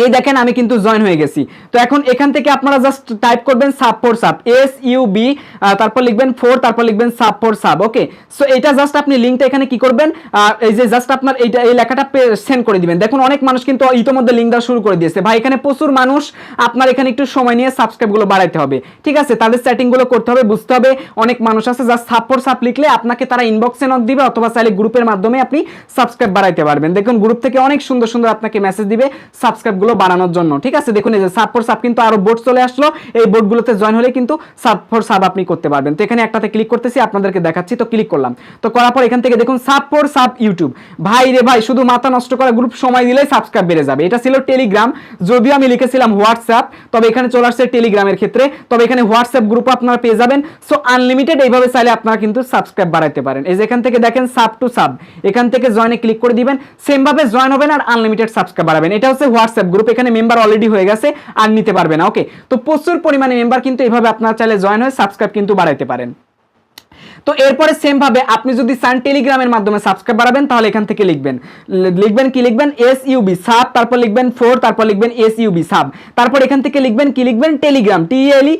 এই দেখেন আমি কিন্তু জয়েন হয়ে গেছি। তো এখন এখান থেকে আপনারা জাস্ট টাইপ করবেন সাব ফর সাব, SUB, তারপর লিখবেন 4, তারপর লিখবেন sub for sub. Okay, so এটা জাস্ট আপনি লিংকটা এখানে কি করবেন, এই যে জাস্ট আপনার এইটা এই লেখাটা সেন্ড করে দিবেন। দেখুন অনেক মানুষ কিন্তু ইতিমধ্যে লিংক দেওয়া শুরু করে দিয়েছে ভাই, এখানে প্রচুর মানুষ। আপনার এখানে একটু সময় নিয়ে সাবস্ক্রাইবগুলো বাড়াইতে হবে, ঠিক আছে, তাদের সেটিংগুলো করতে হবে, বুঝতে হবে। অনেক মানুষ আছে জাস্ট সাব ফর সাব লিখলে আপনাকে তারা ইনবক্সে নক দিবে, অথবা চাইলে গ্রুপের মাধ্যমে আপনি সাবস্ক্রাইব বাড়াইতে পারবেন। দেখুন গ্রুপ থেকে অনেক সুন্দর সুন্দর আপনাকে মেসেজ দিবে সাবস্ক্রাইব বাড়ানোর জন্য, ঠিক আছে। দেখুন এই যে সাব ফর সাব কিন্তু আরো বোর্ড চলে আসলো, এই বোর্ডগুলোতে জয়েন হলে কিন্তু সাব ফর সাব আপনি করতে পারবেন। তো এখানে একটাতে ক্লিক করতেছি, আপনাদেরকে দেখাচ্ছি। তো ক্লিক করলাম, তো করার পর এখান থেকে দেখুন সাব ফর সাব ইউটিউব। ভাই রে ভাই, শুধু মাথা নষ্ট করা গ্রুপ, সময় দিলেই সাবস্ক্রাইব বেড়ে যাবে। এটা ছিল টেলিগ্রাম, যদিও আমি লিখেছিলাম হোয়াটসঅ্যাপ, তবে এখানে চলে আসছে টেলিগ্রামের ক্ষেত্রে। তবে এখানে হোয়াটসঅ্যাপ গ্রুপ আপনারা পেয়ে যাবেন। সো আনলিমিটেড এইভাবে চাইলে আপনারা কিন্তু সাবস্ক্রাইব বাড়াইতে পারেন। এই যে এখান থেকে দেখেন সাব টু সাব, এখান থেকে জয়েনে ক্লিক করে দিবেন, সেম ভাবে জয়েন হবেন আর আনলিমিটেড সাবস্ক্রাইব বাড়াবেন। এটা হচ্ছে হোয়াটসঅ্যাপ গ্রুপ, এখানে মেম্বার অলরেডি হয়ে গেছে, আর নিতে পারবে না। ওকে, তো প্রচুর পরিমাণে মেম্বার কিন্তু এইভাবে আপনারা চাইলে জয়েন হয়ে সাবস্ক্রাইব কিন্তু বাড়াইতে পারেন। তো এরপরে সেম ভাবে আপনি যদি চান টেলিগ্রামের মাধ্যমে সাবস্ক্রাইব বাড়াবেন, তাহলে এখান থেকে লিখবেন কি লিখবেন, SUB সাব, তারপর লিখবেন 4, তারপর লিখবেন SUB সাব, তারপর এখান থেকে লিখবেন কি লিখবেন, টেলিগ্রাম, TLE,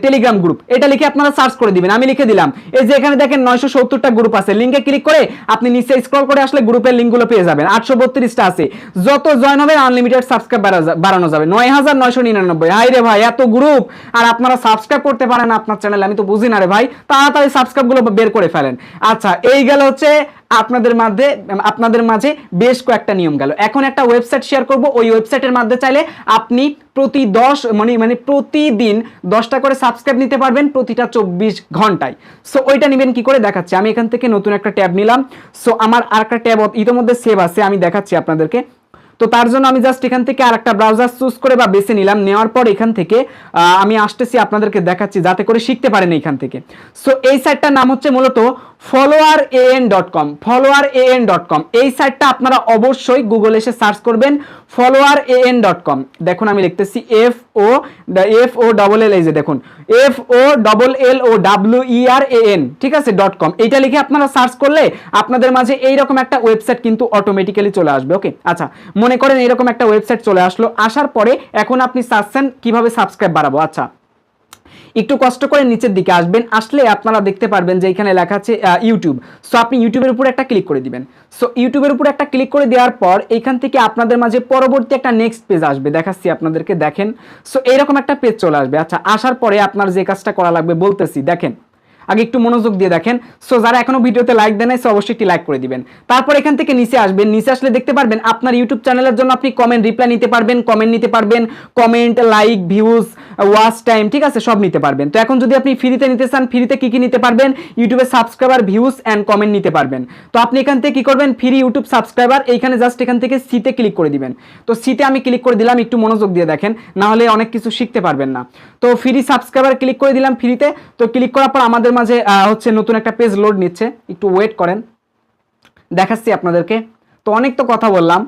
টেলিগ্রাম গ্রুপ। এটা লিখে আপনারা সার্চ করে দিবেন, আমি লিখে দিলাম। এই যে এখানে দেখেন 970টা গ্রুপ আছে, লিংকে ক্লিক করে আপনি নিচে স্ক্রল করে আসলে গ্রুপের লিংকগুলো পেয়ে যাবেন। 832টা আছে, যত জয়েন হবে আনলিমিটেড সাবস্ক্রাইব বাড়ানো যাবে। 9999। হাই রে ভাই, এত গ্রুপ আর আপনারা সাবস্ক্রাইব করতে পারেন আপনার চ্যানেলে, আমি তো বুঝি না রে ভাই। তাড়াতাড়ি সাবস্ক্রাইবগুলো বের করে ফেলেন। আচ্ছা, এই গেল হচ্ছে আপনাদের মাঝে বেশ কয়েকটা নিয়ম গেল। এখন একটা ওয়েবসাইট শেয়ার করব, ওই ওয়েবসাইটের মাধ্যমে চাইলে আপনি প্রতিদিন 10টা করে সাবস্ক্রাইব নিতে পারবেন, প্রতিটা 24 ঘন্টায়। সো ওইটা নেবেন কি করে দেখাচ্ছি। আমি এখান থেকে নতুন একটা ট্যাব নিলাম। সো আমার আরেকটা ট্যাব ইতিমধ্যে সেভ আছে, আমি দেখাচ্ছি আপনাদেরকে। তো তার জন্য আমি জাস্ট এখান থেকে আরেকটা ব্রাউজার চুজ করে বা বেছে নিলাম, নেওয়ার পর এখান থেকে আমি আসতেছি, আপনাদেরকে দেখাচ্ছি যাতে করে শিখতে পারেন এইখান থেকে। সো এই সাইটটার নাম হচ্ছে মূলত followeran.com, followeran.com। এই সাইটটা আপনারা অবশ্যই গুগলে এসে সার্চ করবেন followeran.com। দেখুন আমি লিখতেছি FOLL, এই যে দেখুন FOLLOWERAN, ঠিক আছে, .com। এইটা লিখে আপনারা সার্চ করলে আপনাদের মাঝে এইরকম একটা ওয়েবসাইট কিন্তু অটোমেটিক্যালি চলে আসবে। ওকে, আচ্ছা, মনে করেন এরকম একটা ওয়েবসাইট চলে আসলো, আসার পরে এখন আপনি চাচ্ছেন কিভাবে সাবস্ক্রাইব বাড়াবো। আচ্ছা, একটু কষ্ট করে নিচের দিকে আসবেন, আসলে আপনারা দেখতে পারবেন যে এখানে লেখা আছে ইউটিউব। সো আপনি ইউটিউবের উপর একটা ক্লিক করে দিবেন। সো ইউটিউবের উপর একটা ক্লিক করে দেওয়ার পর এখান থেকে আপনাদের মাঝে পরবর্তী একটা নেক্সট পেজ আসবে, দেখাচ্ছি আপনাদেরকে, দেখেন। সো এইরকম একটা পেজ চলে আসবে। আচ্ছা, আসার পরে আপনার যে কাজটা করা লাগবে বলতেছি, দেখেন, আগে একটু মনোযোগ দিয়ে দেখেন। সো যারা এখনো ভিডিওতে লাইক দেন নাই, সো অবশ্যই একটি লাইক করে দিবেন। তারপর এখান থেকে নিচে আসবেন, নিচে আসলে দেখতে পারবেন আপনার ইউটিউব চ্যানেলের জন্য আপনি কমেন্ট, রিপ্লাই নিতে পারবেন, comment, like, views, watch time, ঠিক আছে, সব নিতে পারবেন। তো এখন যদি আপনি ফ্রিতে নিতে চান, ফ্রিতে কি কি নিতে পারবেন, ইউটিউবে সাবস্ক্রাইবার, ভিউজ এন্ড কমেন্ট নিতে পারবেন। তো আপনি এখান থেকে কি করবেন, ফ্রি ইউটিউব সাবস্ক্রাইবার, এইখানে জাস্ট এখান থেকে সিতে ক্লিক করে দিবেন। তো সিতে আমি ক্লিক করে দিলাম, একটু মনোযোগ দিয়ে দেখেন, না হলে অনেক কিছু শিখতে পারবেন না। তো ফ্রি সাবস্ক্রাইবার ক্লিক করে দিলাম ফ্রিতে। তো ক্লিক করার পর আমাদের মাঝে হচ্ছে নতুন একটা পেজ লোড নিচ্ছে, একটু ওয়েট করেন, দেখাচ্ছি আপনাদেরকে। তো অনেক তো কথা বললাম,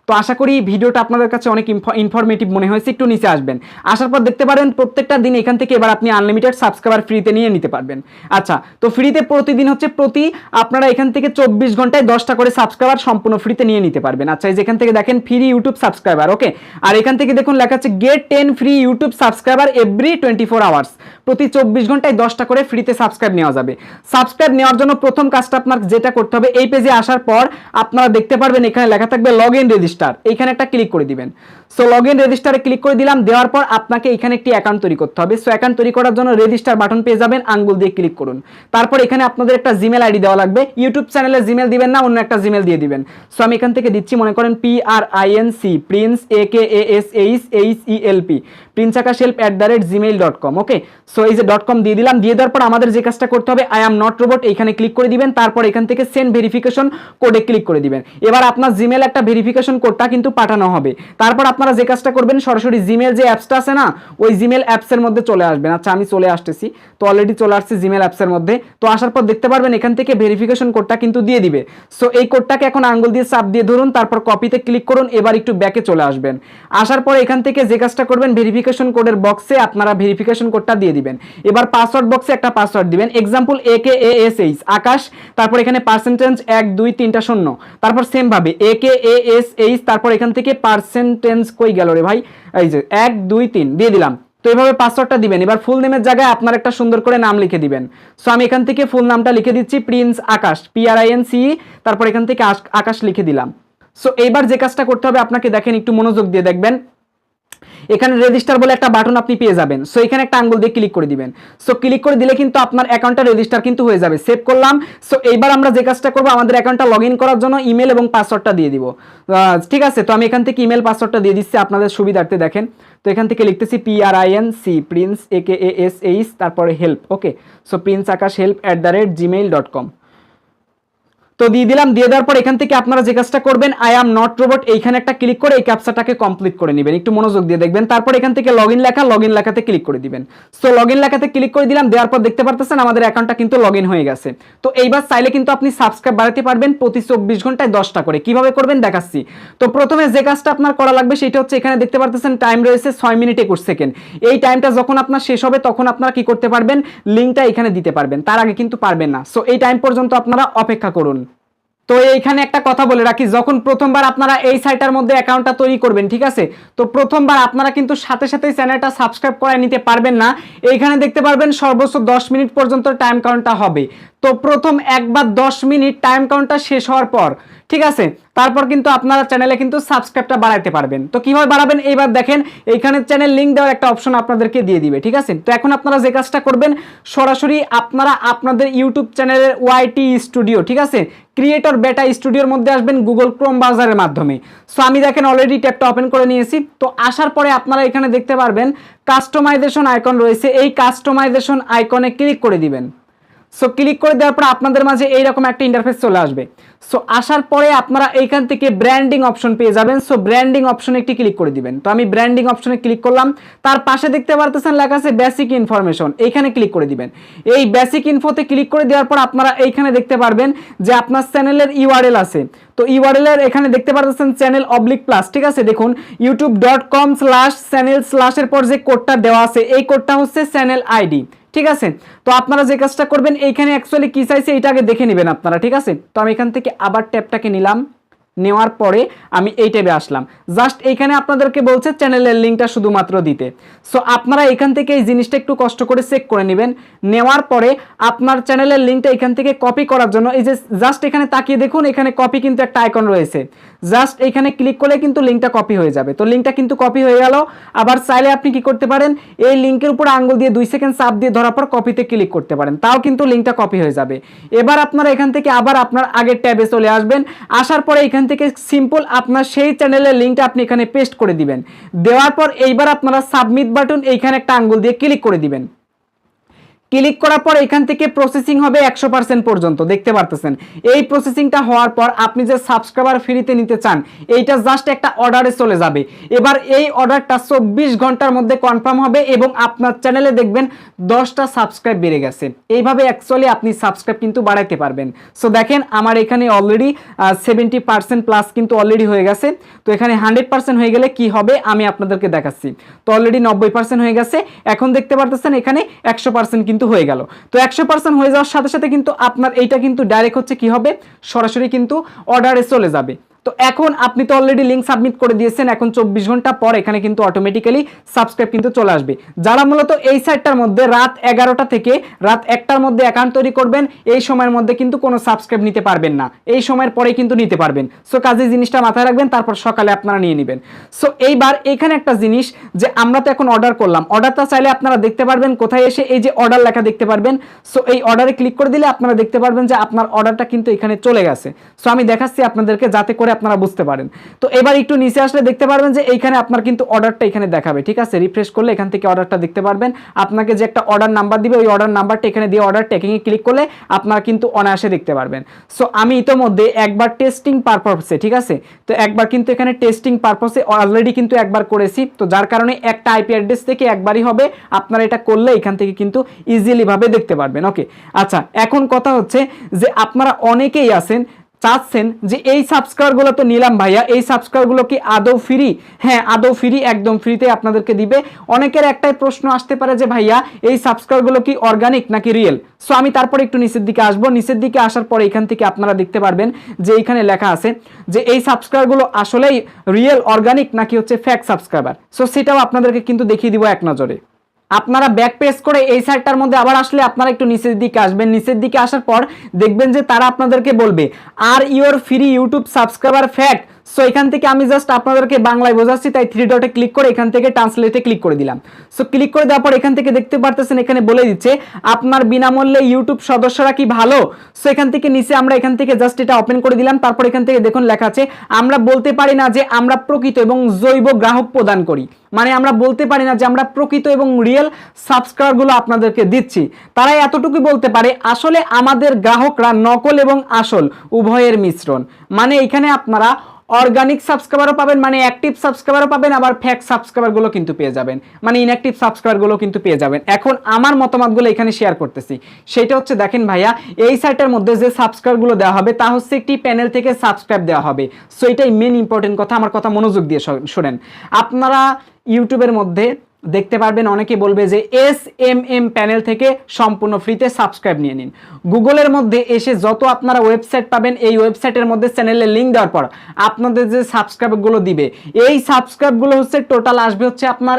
তো আশা করি ভিডিওটা আপনাদের কাছে অনেক ইনফরমেটিভ মনে হয়েছে। একটু নিচে আসবেন, আসার পর দেখতে পারেন প্রত্যেকটা দিন এখান থেকে এবার আপনি আনলিমিটেড সাবস্ক্রাইবার ফ্রিতে নিয়ে নিতে পারবেন। আচ্ছা, তো ফ্রিতে প্রতিদিন হচ্ছে আপনারা এখান থেকে 24 ঘন্টায় 10টা করে সাবস্ক্রাইবার সম্পূর্ণ ফ্রিতে নিয়ে নিতে পারবেন। আচ্ছা, এই যেখান থেকে দেখেন ফ্রি ইউটিউব সাবস্ক্রাইবার। ওকে, আর এখান থেকে দেখুন লেখা আছে get 10 free YouTube subscriber every 24 hours. প্রতি 24 ঘন্টায় 10টা করে ফ্রিতে সাবস্ক্রাইব নেওয়া যাবে। সাবস্ক্রাইব নেওয়ার জন্য প্রথম কাজটা আপনার যেটা করতে হবে, এই পেজে আসার পর আপনারা দেখতে পারবেন এখানে লেখা থাকবে লগ ইন রেজিস্টার, এইখানে একটা ক্লিক করে দিবেন। সো লগ ইন রেজিস্টারে ক্লিক করে দিলাম, দেওয়ার পর আপনাকে এখানে একটি অ্যাকাউন্ট তৈরি করতে হবে। সো অ্যাকাউন্ট তৈরি করার জন্য রেজিস্টার বাটন পেয়ে যাবেন, আঙ্গুল দিয়ে ক্লিক করুন। তারপর এখানে আপনাদের একটা জিমেল আইডি দেওয়া লাগবে। ইউটিউব চ্যানেলে জিমেল দিবেন না, অন্য একটা জিমেল দিয়ে দিবেন। সো আমি এখান থেকে দিচ্ছি, মনে করেন PRINC প্রিন্স AKASHELP princeakashhelp@gmail.com। ওকে, সো এই যে .com দিয়ে দিলাম। দিয়ে দেওয়ার পর আমাদের যে কাজটা করতে হবে, আই এম নট রোবট এইখানে ক্লিক করে দিবেন। তারপর এখান থেকে সেন্ড ভেরিফিকেশন কোডে ক্লিক করে দিবেন। এবার আপনার জিমেল একটা ভেরিফিকেশন কোডটা কিন্তু পাঠানো হবে। তারপর আপনারা যে কাজটা করবেন, সরাসরি জিমেল যে অ্যাপসটা আছে না, ওই জিমেল অ্যাপসের মধ্যে চলে আসবেন। আচ্ছা, আমি চলে আসতেছি, তো অলরেডি চলে আসছি জিমেল অ্যাপসের মধ্যে। তো আসার পর দেখতে পারবেন এখান থেকে ভেরিফিকেশন কোডটা কিন্তু দিয়ে দিবে। সো এই কোডটাকে এখন আঙ্গুল দিয়ে চাপ দিয়ে ধরুন, তারপর কপিতে ক্লিক করুন। এবার একটু ব্যাকে চলে আসবেন। আসার পরে এখান থেকে যে কাজটা করবেন, ভেরিফিকেশন কোডের বক্সে আপনারা ভেরিফিকেশন কোডটা দিয়ে দিবেন। এবার পাসওয়ার্ড বক্সে একটা পাসওয়ার্ড দিবেন, এক্সাম্পল AKASH আকাশ, তারপর এখানে পার্সেন্টেজ 1 2 3টা শূন্য, তারপর সেম ভাবে AKASH, তারপর এখান থেকে পার্সেন্টেজ কই গেল রে ভাই, এই যে 1 2 3 দিয়ে দিলাম। তো এইভাবে পাসওয়ার্ডটা দিবেন। এবার ফুল নেমের জায়গায় আপনার একটা সুন্দর করে নাম লিখে দিবেন। সো আমি এখান থেকে ফুল নামটা লিখে দিচ্ছি, প্রিন্স আকাশ, PRINCE, তারপর এখান থেকে আকাশ লিখে দিলাম। সো এইবার যে কাজটা করতে হবে আপনাকে, দেখেন একটু মনোযোগ দিয়ে দেখবেন, এখানে রেজিস্টার বলে একটা বাটন আপনি পেয়ে যাবেন। সো এখানে একটা আঙ্গুল দিয়ে ক্লিক করে দিবেন। সো ক্লিক করে দিলে কিন্তু আপনার অ্যাকাউন্টটা রেজিস্টার কিন্তু হয়ে যাবে। সেভ করলাম। সো এইবার আমরা যে কাজটা করবো, আমাদের অ্যাকাউন্টটা লগ ইন করার জন্য ইমেল এবং পাসওয়ার্ডটা দিয়ে দিব। ঠিক আছে, তো আমি এখান থেকে ইমেল পাসওয়ার্ডটা দিয়ে দিচ্ছি আপনাদের সুবিধার্থে। দেখেন, তো এখান থেকে লিখতেছি PRINC প্রিন্স AKASH তারপরে হেল্প। ওকে, সো princeakashhelp@gmail.com। তো দিয়ে দিলাম। দিয়ে দেওয়ার পর এখান থেকে আপনারা যে কাজটা করবেন, আই এম নট রোবট এইখানে একটা ক্লিক করে এই ক্যাপচাটাকে কমপ্লিট করে নেবেন। একটু মনোযোগ দিয়ে দেখবেন। তারপর এখান থেকে লগ ইন লেখাতে ক্লিক করে দিবেন। সো লগ ইন লেখাতে ক্লিক করে দিলাম। দেওয়ার পর দেখতে পারতেছেন আমাদের অ্যাকাউন্টটা কিন্তু লগ ইন হয়ে গেছে। তো এইবার চাইলে কিন্তু আপনি সাবস্ক্রাইব বাড়াতে পারবেন প্রতি 24 ঘন্টায় 10টা করে। কিভাবে করবেন দেখাচ্ছি। তো প্রথমে যে কাজটা আপনার করা লাগবে সেটা হচ্ছে, এখানে দেখতে পারতেছেন টাইম রয়েছে 6 মিনিট 21 সেকেন্ড। এই টাইমটা যখন আপনার শেষ হবে তখন আপনারা কি করতে পারবেন, লিঙ্কটা এখানে দিতে পারবেন। তার আগে কিন্তু পারবেন না। সো এই টাইম পর্যন্ত আপনারা অপেক্ষা করুন। তো এইখানে একটা কথা বলে রাখি, যখন প্রথমবার আপনারা এই সাইটের মধ্যে অ্যাকাউন্টটা তৈরি করবেন, ঠিক আছে, তো প্রথমবার আপনারা কিন্তু সাথে সাথেই চ্যানেলটা সাবস্ক্রাইব করে নিতে পারবেন না। এইখানে দেখতে পারবেন সর্বোচ্চ 10 মিনিট পর্যন্ত টাইম কাউন্টটা হবে। তো প্রথম একবার 10 মিনিট টাইম কাউন্টটা শেষ হওয়ার পর, ঠিক আছে, তারপর কিন্তু আপনারা চ্যানেলে কিন্তু সাবস্ক্রাইবটা বাড়াইতে পারবেন। তো কিভাবে বাড়াবেন, এইবার দেখেন এইখানে চ্যানেল লিংক দেওয়ার একটা অপশন আপনাদেরকে দিয়ে দিবে। ঠিক আছে, তো এখন আপনারা যে কাজটা করবেন, সরাসরি আপনারা আপনাদের ইউটিউব চ্যানেলের YT স্টুডিও, ঠিক আছে, ক্রিয়েটর বেটা স্টুডিওর মধ্যে আসবেন গুগল ক্রোম ব্রাউজারের মাধ্যমে। সো আমি দেখেন অলরেডি ট্যাবটা ওপেন করে নিয়েছি। তো আসার পরে আপনারা এখানে দেখতে পারবেন কাস্টমাইজেশন আইকন রয়েছে, এই কাস্টমাইজেশন আইকনে ক্লিক করে দিবেন। সো ক্লিক করে দেওয়ার পর আপনাদের মাঝে এইরকম একটা ইন্টারফেস চলে আসবে। সো আসার পরে আপনারা এইখান থেকে ব্র্যান্ডিং অপশন পেয়ে যাবেন। সো ব্র্যান্ডিং অপশনে একটি ক্লিক করে দিবেন। তো আমি ব্র্যান্ডিং অপশনে ক্লিক করলাম। তার পাশে দেখতে পারতেছেন লেখা আছে বেসিক ইনফরমেশন, এইখানে ক্লিক করে দিবেন। এই বেসিক ইনফোতে ক্লিক করে দেওয়ার পর আপনারা এইখানে দেখতে পারবেন যে আপনার চ্যানেলের URL আছে। তো URL এর এখানে দেখতে পারতেছেন চ্যানেল +, ঠিক আছে, দেখুন youtube.com/channel/ এর পর যে কোডটা দেওয়া আছে, এই কোডটা হচ্ছে চ্যানেল আইডি। ঠিক আছে, তো আপনারা যে কাজটা করবেন, এইখানে অ্যাকচুয়ালি কি চাইছে এটা আগে দেখে নেবেন আপনারা। ঠিক আছে, তো আমি এখান থেকে আবার ট্যাবটাকে নিলাম, নেওয়ার পরে আমি এই ট্যাবে আসলাম। জাস্ট এইখানে আপনাদেরকে বলছে চ্যানেলের লিঙ্কটা শুধুমাত্র দিতে। সো আপনারা এখান থেকে এই জিনিসটা একটু কষ্ট করে চেক করে নেবেন। নেওয়ার পরে আপনার চ্যানেলের লিঙ্কটা এখান থেকে কপি করার জন্য এই যে জাস্ট এখানে তাকিয়ে দেখুন, এখানে কপি কিন্তু একটা আইকন রয়েছে। জাস্ট এখানে ক্লিক করলে কিন্তু লিঙ্কটা কপি হয়ে যাবে। তো লিঙ্কটা কিন্তু কপি হয়ে গেল। আবার চাইলে আপনি কি করতে পারেন, এই লিঙ্কের উপর আঙ্গুল দিয়ে 2 সেকেন্ড চাপ দিয়ে ধরার পর কপিতে ক্লিক করতে পারেন, তাও কিন্তু লিঙ্কটা কপি হয়ে যাবে। এবার আপনারা এখান থেকে আবার আপনার আগের ট্যাবে চলে আসবেন। আসার পরে এখান থেকে সিম্পল আপনার সেই চ্যানেলের লিঙ্কটা আপনি এখানে পেস্ট করে দিবেন। দেওয়ার পর এইবার আপনারা সাবমিট বাটন এইখানে একটা আঙ্গুল দিয়ে ক্লিক করে দিবেন। ক্লিক করার পর এখান থেকে প্রসেসিং হবে 100% পর্যন্ত, দেখতে পারতেছেন। এই প্রসেসিংটা হওয়ার পর আপনি যে সাবস্ক্রাইবার ফ্রিতে নিতে চান, এইটা জাস্ট একটা অর্ডারে চলে যাবে। এবার এই অর্ডারটা 24 ঘন্টার মধ্যে কনফার্ম হবে এবং আপনার চ্যানেলে দেখবেন 10টা সাবস্ক্রাইব বেড়ে গেছে। এইভাবে অ্যাকচুয়ালি আপনি সাবস্ক্রাইব কিন্তু বাড়াইতে পারবেন। সো দেখেন আমার এখানে অলরেডি 70% প্লাস কিন্তু অলরেডি হয়ে গেছে। তো এখানে 100% হয়ে গেলে কি হবে আমি আপনাদেরকে দেখাচ্ছি। তো অলরেডি 90% হয়ে গেছে। এখন দেখতে পারতেছেন এখানে 100% কিন্তু হয়ে গেল। তো 100% হয়ে যাওয়ার সাথে সাথে কিন্তু আপনার এইটা কিন্তু ডাইরেক্ট হচ্ছে কি হবে, সরাসরি কিন্তু অর্ডারে চলে যাবে। তো এখন আপনি তো অলরেডি লিঙ্ক সাবমিট করে দিয়েছেন, এখন 24 ঘন্টা পর এখানে কিন্তু অটোমেটিক্যালি সাবস্ক্রাইব কিন্তু চলে আসবে। যারা মূলত এই সাইটটার মধ্যে রাত 11টা থেকে রাত 1টার মধ্যে অ্যাকাউন্ট তৈরি করবেন, এই সময়ের মধ্যে কিন্তু কোনো সাবস্ক্রাইব নিতে পারবেন না, এই সময়ের পরে কিন্তু নিতে পারবেন। সো কাজে জিনিসটা মাথায় রাখবেন, তারপর সকালে আপনারা নিয়ে নেবেন। সো এইবার এখানে একটা জিনিস যে আমরা তো এখন অর্ডার করলাম, অর্ডারটা চাইলে আপনারা দেখতে পারবেন কোথায় এসে এই যে অর্ডার লেখা দেখতে পারবেন। সো এই অর্ডারে ক্লিক করে দিলে আপনারা দেখতে পারবেন যে আপনার অর্ডারটা কিন্তু এখানে চলে গেছে। সো আমি দেখাচ্ছি আপনাদেরকে যাতে করে আপনারা বুঝতে পারেন। তো এবার একটু নিচে আসলে দেখতে পারবেন যে এইখানে আপনার কিন্তু অর্ডারটা এখানে দেখাবে, ঠিক আছে। রিফ্রেশ করলে এখান থেকে অর্ডারটা দেখতে পারবেন। আপনাকে যে একটা অর্ডার নাম্বার দিবে, ওই অর্ডার নাম্বারটা এখানে দিয়ে অর্ডার ট্র্যাকিং এ ক্লিক করলে আপনারা কিন্তু অনায়াসে দেখতে পারবেন। সো আমি ইতোমধ্যে একবার টেস্টিং পারপাসে, ঠিক আছে, তো একবার কিন্তু এখানে টেস্টিং পারপাসে অলরেডি কিন্তু একবার করেছি। তো যার কারণে একটা আইপি অ্যাড্রেস থেকে একবারই হবে, আপনারা এটা করলে এখান থেকে কিন্তু ইজিলি ভাবে দেখতে পারবেন। ওকে, আচ্ছা, এখন কথা হচ্ছে যে আপনারা অনেকেই আছেন চাচ্ছেন যে এই সাবস্ক্রাইবারগুলো তো নিলাম ভাইয়া, এই সাবস্ক্রাইবারগুলো কি আদৌ ফ্রি? হ্যাঁ, আদৌ ফ্রি, একদম ফ্রিতে আপনাদেরকে দিবে। অনেকের একটাই প্রশ্ন আসতে পারে যে ভাইয়া এই সাবস্ক্রাইবারগুলো কি অর্গানিক নাকি রিয়েল? সো আমি তারপরে একটু নিচের দিকে আসবো, নিচের দিকে আসার পরে এখান থেকে আপনারা দেখতে পারবেন যে এইখানে লেখা আছে যে এই সাবস্ক্রাইবারগুলো আসলেই রিয়েল অর্গানিক নাকি হচ্ছে ফেক সাবস্ক্রাইবার। সো সেটাও আপনাদেরকে কিন্তু দেখিয়ে দিব এক নজরে। আপনারা ব্যাক পেজ করে এই সাইটটার মধ্যে আবার আসলে আপনারা একটু নিচের দিকে আসবেন, নিচের দিকে আসার পর দেখবেন যে তারা আপনাদেরকে বলবে are your free YouTube subscriber fake. So এখান থেকে আমি জাস্ট আপনাদেরকে বাংলায় বোঝাচ্ছি, তাই 3 ডটে ক্লিক করে এখান থেকে ট্রান্সলেটে ক্লিক করে দিলাম। সো ক্লিক করে দেওয়ার পর এখান থেকে দেখতে পারতেছেন এখানে বলে দিচ্ছে আপনার বিনামূল্যে ইউটিউব সদস্যরা কি ভালো। সো এখান থেকে নিচে আমরা এখান থেকে জাস্ট এটা ওপেন করে দিলাম। তারপর এখান থেকে দেখুন লেখা আছে আমরা বলতে পারি না যে আমরা প্রকৃত এবং জৈব গ্রাহক প্রদান করি, মানে আমরা বলতে পারি না যে আমরা প্রকৃত এবং রিয়েল সাবস্ক্রাইবারগুলো আপনাদেরকে দিচ্ছি। তারা এতটুকু বলতে পারে আসলে আমাদের গ্রাহকরা নকল এবং আসল উভয়ের মিশ্রণ। মানে এখানে আপনারা অর্গানিক সাবস্ক্রাইবারও পাবেন, মানে অ্যাক্টিভ সাবস্ক্রাইবারও পাবেন, আবার ফেক সাবস্ক্রাইবারগুলো কিন্তু পেয়ে যাবেন, মানে ইনঅ্যাক্টিভ সাবস্ক্রাইবারগুলো কিন্তু পেয়ে যাবেন। এখন আমার মতামতগুলো এখানে শেয়ার করতেছি। সেটা হচ্ছে দেখেন ভাইয়া, এই সাইটের মধ্যে যে সাবস্ক্রাইবারগুলো দেওয়া হবে তা হচ্ছে একটি প্যানেল থেকে সাবস্ক্রাইব দেওয়া হবে। সো এটাই মেন ইম্পর্টেন্ট কথা, আমার কথা মনোযোগ দিয়ে শোনেন। আপনারা ইউটিউবের মধ্যে দেখতে পারবেন অনেকে বলবে যে SMM প্যানেল থেকে সম্পূর্ণ ফ্রিতে সাবস্ক্রাইব নিয়ে নিন। গুগলের মধ্যে এসে যত আপনারা ওয়েবসাইট পাবেন, এই ওয়েবসাইটের মধ্যে চ্যানেলের লিঙ্ক দেওয়ার পর আপনাদের যে সাবস্ক্রাইবগুলো দিবে, এই সাবস্ক্রাইবগুলো হচ্ছে টোটাল আসবে হচ্ছে আপনার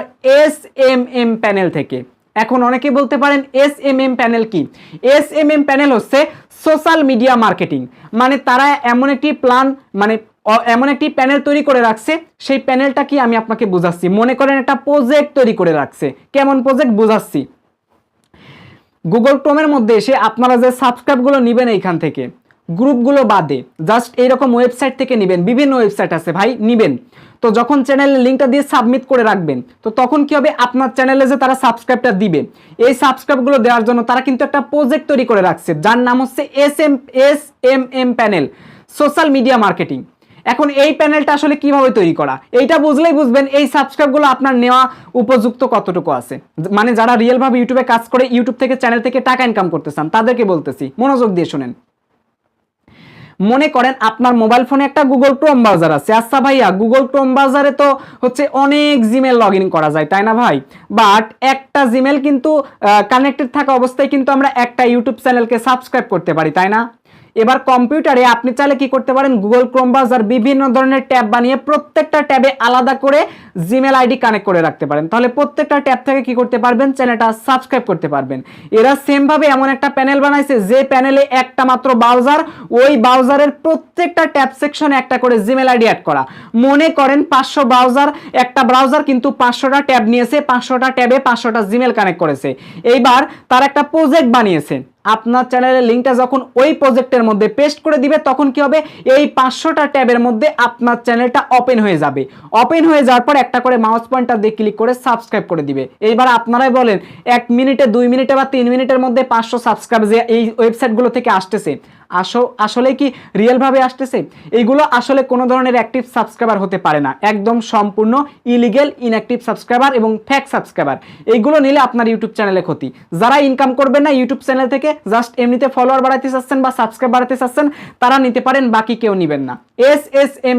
SMM প্যানেল থেকে। এখন অনেকে বলতে পারেন SMM প্যানেল কি? SMM প্যানেল হচ্ছে সোশ্যাল মিডিয়া মার্কেটিং, মানে তারা এমন একটি প্ল্যান, মানে এমন একটি প্যানেল তৈরি করে রাখছে। সেই প্যানেলটা কি আমি আপনাকে বোঝাচ্ছি। মনে করেন একটা প্রজেক্ট তৈরি করে রাখছে। কেমন প্রজেক্ট বোঝাচ্ছি। গুগল ক্রোমের মধ্যে এসে আপনারা যে সাবস্ক্রাইবগুলো নেবেন এইখান থেকে, গ্রুপগুলো বাদে জাস্ট এইরকম ওয়েবসাইট থেকে নেবেন, বিভিন্ন ওয়েবসাইট আছে ভাই, নেবেন। তো যখন চ্যানেলের লিঙ্কটা দিয়ে সাবমিট করে রাখবেন, তো তখন কি হবে, আপনার চ্যানেলে যে তারা সাবস্ক্রাইবটা দিবে, এই সাবস্ক্রাইবগুলো দেওয়ার জন্য তারা কিন্তু একটা প্রজেক্ট তৈরি করে রাখছে, যার নাম হচ্ছে SMM panel, social media marketing. এখন এই প্যানেলটা আসলে কিভাবে তৈরি করা, এইটা বুঝলেই বুঝবেন এই সাবস্ক্রাইবগুলো আপনার নেওয়া উপযুক্ত কতটুকু আছে। মানে যারা রিয়েলভাবে ইউটিউবে কাজ করে, ইউটিউব থেকে চ্যানেল থেকে টাকা ইনকাম করতে চান, তাদেরকে বলতেছি, মনোযোগ দিয়ে শুনেন। মনে করেন আপনার মোবাইল ফোনে একটা গুগল ক্রোম ব্রাউজার আছে। আচ্ছা ভাইয়া, গুগল ক্রোম ব্রাউজারে তো হচ্ছে অনেক জিমেল লগ ইন করা যায়, তাই না ভাই? বাট একটা জিমেল কিন্তু কানেক্টেড থাকা অবস্থায় কিন্তু আমরা একটা ইউটিউব চ্যানেলকে সাবস্ক্রাইব করতে পারি, তাই না? এবার কম্পিউটারে আপনি চাইলে কি করতে পারেন, গুগল ক্রোম ব্রাউজার বিভিন্ন ধরনের ট্যাব বানিয়ে প্রত্যেকটা ট্যাবে আলাদা করে জিমেল আইডি কানেক্ট করে রাখতে পারেন। তাহলে প্রত্যেকটা ট্যাব থেকে কি করতে পারবেন, চ্যানেলটা সাবস্ক্রাইব করতে পারবেন। এরা সেম ভাবে এমন একটা প্যানেল বানাইছে যে প্যানেলে একটা মাত্র ব্রাউজার, ওই ব্রাউজারের প্রত্যেকটা ট্যাব সেকশনে একটা করে জিমেল আইডি অ্যাড করা। মনে করেন 500 ব্রাউজার, একটা ব্রাউজার কিন্তু 500টা ট্যাব নিয়েছে, 500টা ট্যাবে 500টা জিমেল কানেক্ট করেছে। এইবার তার একটা প্রজেক্ট বানিয়েছে। আপনার চ্যানেলের লিঙ্কটা যখন ওই প্রজেক্টের মধ্যে পেস্ট করে দিবে, তখন কি হবে, এই 500টা ট্যাবের মধ্যে আপনার চ্যানেলটা ওপেন হয়ে যাবে। ওপেন হয়ে যাওয়ার পর একটা করে মাউস পয়েন্টার দিয়ে ক্লিক করে সাবস্ক্রাইব করে দিবে। এইবার আপনারাই বলেন 1 মিনিটে, 2 মিনিটে বা 3 মিনিটের মধ্যে 500 সাবস্ক্রাইব যে এই ওয়েবসাইটগুলো থেকে আসতেছে, আসলে কি রিয়েল ভাবে আসতেছে? এইগুলো আসলে কোনো ধরনের অ্যাক্টিভ সাবস্ক্রাইবার হতে পারে না, একদম সম্পূর্ণ ইলিগেল, ইনঅ্যাক্টিভ সাবস্ক্রাইবার এবং ফেক সাবস্ক্রাইবার। এইগুলো নিলে আপনার ইউটিউব চ্যানেলে ক্ষতি। যারা ইনকাম করবেন না ইউটিউব চ্যানেল থেকে, জাস্ট এমনিতে ফলোয়ার বাড়াতে চাচ্ছেন বা সাবস্ক্রাইব বাড়াতে চাচ্ছেন, তারা নিতে পারেন, বাকি কেউ নেবেন না। SMM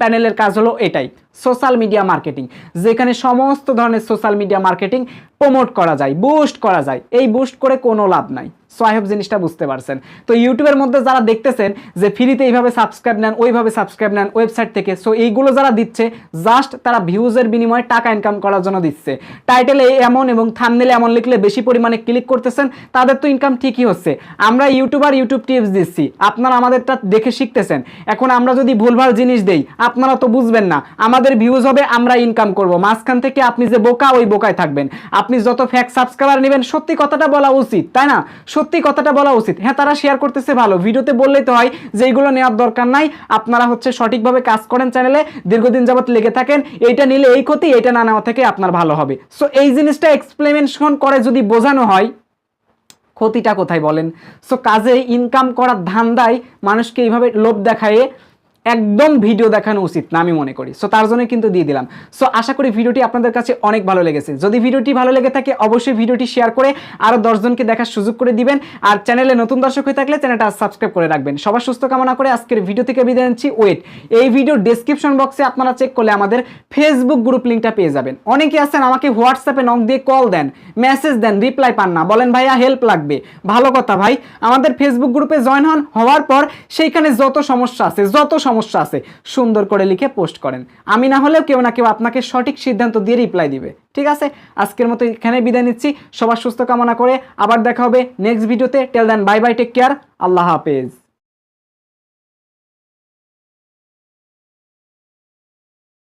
প্যানেলের কাজ হলো এটাই, সোশ্যাল মিডিয়া মার্কেটিং, যেখানে সমস্ত ধরনের সোশ্যাল মিডিয়া মার্কেটিং প্রমোট করা যায়, বুস্ট করা যায়। এই বুস্ট করে কোনো লাভ নাই। সো আই হোপ জিনিসটা বুঝতে পারছেন। তো ইউটিউবের মধ্যে যারা দেখতেছেন যে ফ্রিতে এইভাবে সাবস্ক্রাইব নেন, ওইভাবে সাবস্ক্রাইব নেন ওয়েবসাইট থেকে, সো এইগুলো যারা দিচ্ছে জাস্ট তারা ভিউজের বিনিময়ে টাকা ইনকাম করার জন্য দিচ্ছে। টাইটেলে এমন এবং থাম্বনেলে এমন লিখলে বেশি পরিমাণে ক্লিক করতেছেন, তাদের তো ইনকাম ঠিকই হচ্ছে। আমরা ইউটিউবার ইউটিউব টিপস দিচ্ছি, আপনারা আমাদেরটা দেখে শিখতেছেন। এখন আমরা যদি ভুলভাল জিনিস দেই আপনারা তো বুঝবেন না, আমাদের ভিউজ হবে, আমরা ইনকাম করব, মাঝখান থেকে আপনি যে বোকা ওই বোকায় থাকবেন। আপনি যত ফ্যাক সাবস্ক্রাইবার নেবেন সত্যি কথাটা বলা উচিত, তাই না? সত্যি কথাটা বলা উচিত। হ্যাঁ, তারা শেয়ার করতেছে ভালো, ভিডিওতে বললেই তো হয় যে এইগুলো নেওয়ার দরকার নাই, আপনারা হচ্ছে সঠিকভাবে কাজ করেন, চ্যানেলে দীর্ঘদিন যাবত লেগে থাকেন, এইটা নিলে এই ক্ষতি, এইটা না নেওয়া থেকে আপনার ভালো হবে। সো এই জিনিসটা এক্সপ্লেনেশন করে যদি বোঝানো হয়, ক্ষতিটা কোথায় বলেন? সো কাজে ইনকাম করার ধান্দায় মানুষকে এইভাবে লোভ দেখায়ে একদম ভিডিও দেখানো উচিত না আমি মনে করি। সো তার জন্য কিন্তু দিয়ে দিলাম। সো আশা করি ভিডিওটি আপনাদের কাছে অনেক ভালো লেগেছে। যদি ভিডিওটি ভালো লেগে থাকে অবশ্যই ভিডিওটি শেয়ার করে আরও 10 জনকে দেখার সুযোগ করে দিবেন। আর চ্যানেলে নতুন দর্শক হয়ে থাকলে চ্যানেলটা সাবস্ক্রাইব করে রাখবেন। সবার সুস্থ কামনা করে আজকের ভিডিও থেকে বিদায় নিচ্ছি। ওয়েট, এই ভিডিওর ডেসক্রিপশন বক্সে আপনারা চেক করলে আমাদের ফেসবুক গ্রুপ লিঙ্কটা পেয়ে যাবেন। অনেকে আছেন আমাকে হোয়াটসঅ্যাপে নক দিয়ে কল দেন, মেসেজ দেন, রিপ্লাই পান না, বলেন ভাইয়া হেল্প লাগবে। ভালো কথা ভাই, আমাদের ফেসবুক গ্রুপে জয়েন হন, হওয়ার পর সেইখানে যত সমস্যা আছে সুন্দর করে লিখে পোস্ট করেন। আমি না হলেও কেউ না কেউ আপনাকে সঠিক সিদ্ধান্ত দিয়ে রিপ্লাই দিবে। ঠিক আছে, আজকের মতো এখানে বিদায় নিচ্ছি। সবার সুস্থ কামনা করে আবার দেখা হবে নেক্সট ভিডিওতে। টেল দেন বাই বাই, টেক কেয়ার, আল্লাহ হাফেজ।